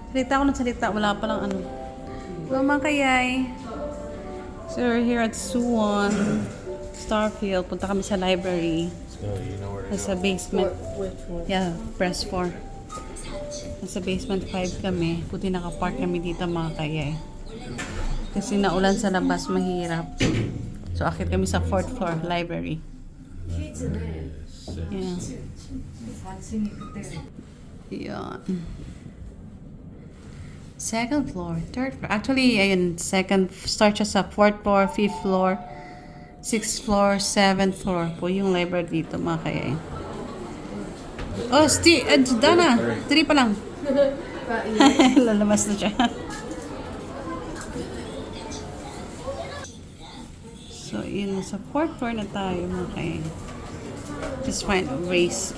Salita ako ng salita. Wala pa lang ano. Hello mga kayay. So we're here at Suwon, Starfield. Punta kami sa library. So you know where to Nasa go. basement. Which one? Yeah, press 4. Nasa basement 5 kami. Buti nakapark kami dito mga kayay. Kasi naulan sa labas, mahirap. So akit kami sa 4th floor, library. Yeah. Yan. Second floor, third floor. Actually, ayun, start siya sa 4th floor, 5th floor, 6th floor, 7th floor po yung library dito mga kaya. Oh, Dana, 3 pa lang. Lalamas na siya. So, yun, sa 4th floor na tayo mga kaya. Just find a race.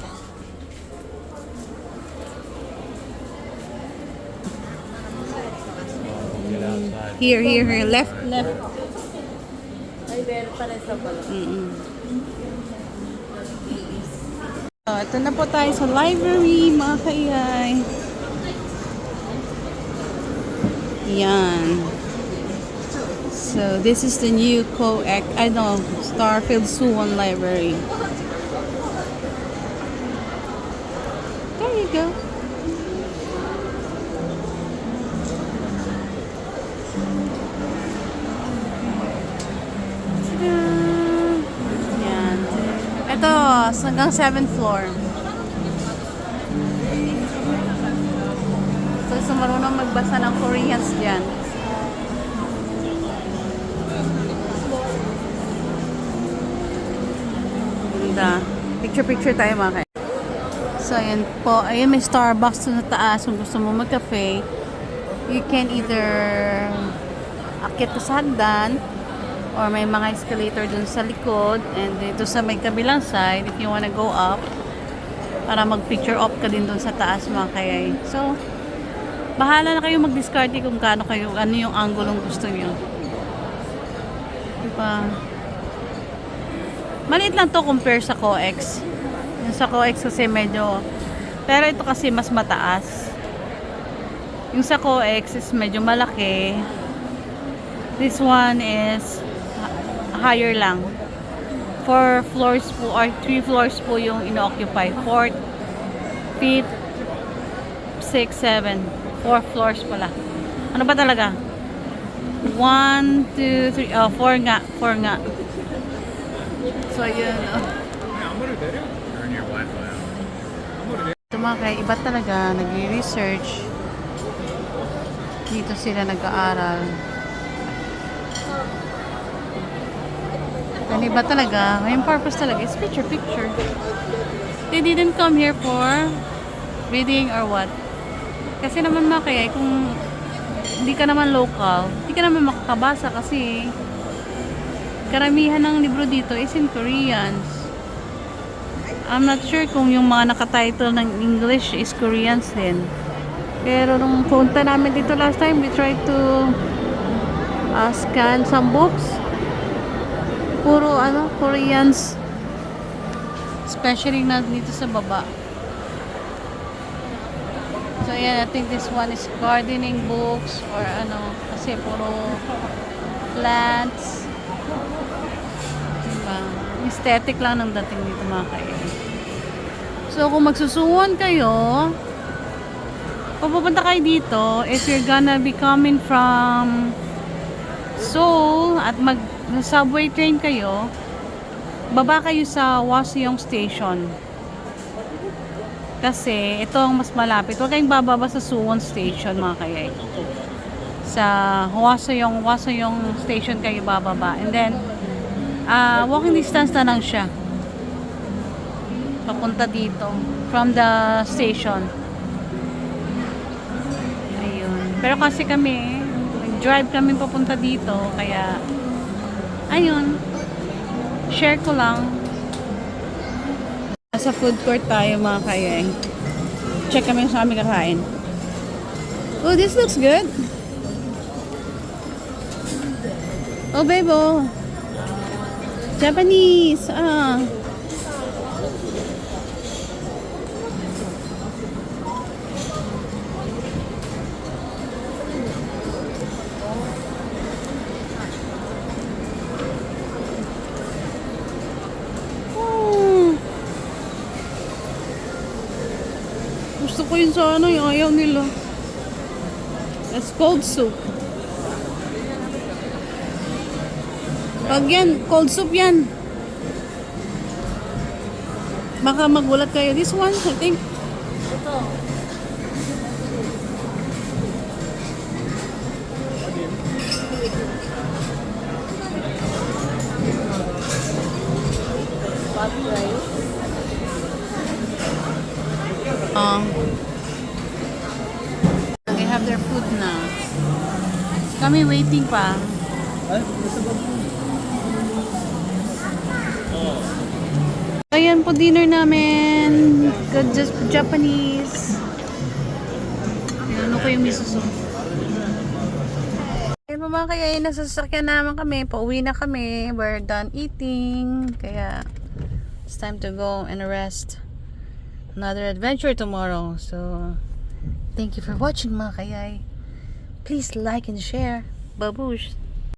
Get outside. Here, left. Ay, meron pa rin sa pala. So, ito na po tayo sa library, mga kaiyay. Yan. So, this is the new Starfield Suwon Library. There you go. Yan. Ito, hanggang 7th floor. So, marunong magbasa ng Koreans dyan. Ganda. Picture tayo mga kaya. So, ayan po. Ayan, may Starbucks sa taas. Kung gusto mo mag-cafe, you can either akit sa hagdan or may mga escalator dun sa likod, and dito sa may kabilang side if you wanna go up para mag-picture op ka din dun sa taas mga kayay. So, bahala na kayo mag-discard kung ano yung angle gusto nyo. Diba? Maliit lang to compare sa COEX. Yung sa COEX kasi medyo, pero ito kasi mas mataas. Yung sa COEX is medyo malaki. This one is higher lang. 4 floors po or 3 floors po yung ino-occupy. 4th, 5th, 6th, 7th. 4 floors pala. Ano ba talaga? 1, 2, 3, 4 nga. 4 nga. So, yun. Turn your Wi-Fi on. Ito mga kaya, iba talaga. Nag-research. Dito sila nag-aaral. Yan, iba talaga. May purpose talaga. It's picture. They didn't come here for reading or what. Kasi naman mga kaya, kung hindi ka naman local, hindi ka naman makakabasa kasi karamihan ng libro dito is in Koreans. I'm not sure kung yung mga nakatitle ng English is Koreans din. Pero nung punta namin dito last time, we tried to scan some books. Puro Koreans. Especially na dito sa baba. So yeah, I think this one is gardening books or kasi puro plants. Diba? Aesthetic lang ng dating dito mga kaya. So kung magsusuwon kayo, pupunta kayo dito, if you're gonna be coming from Seoul at mag-subway train kayo, baba kayo sa Hwaseong Station. Kasi ito ang mas malapit. Huwag kayong bababa sa Suwon Station mga kayay. Sa Hwaseong Station kayo bababa. And then, walking distance na lang siya. Papunta dito. From the station. Ayun. Pero kasi kami, nag-drive kami papunta dito. Kaya, ayun. Share ko lang. Sa food court tayo mga kayay. Check kami sa aming kakain. Oh, this looks good. Oh, bebo. Japanese. yun sa ano, yung ayaw nila. That's cold soup. Pag yan, cold soup yan. Baka magulat kayo. This one, I think. Ito. Pot rice. They have their food na. Kami waiting pa. Ayan po dinner namin. Good, just Japanese. Ano ko yung miso soup. Ayun po mga kaya nasa sasakyan naman kami. Pauwi na kami. We're done eating. Kaya it's time to go and rest. Another adventure tomorrow. So, thank you for watching mga kayay. Please like and share. Babush!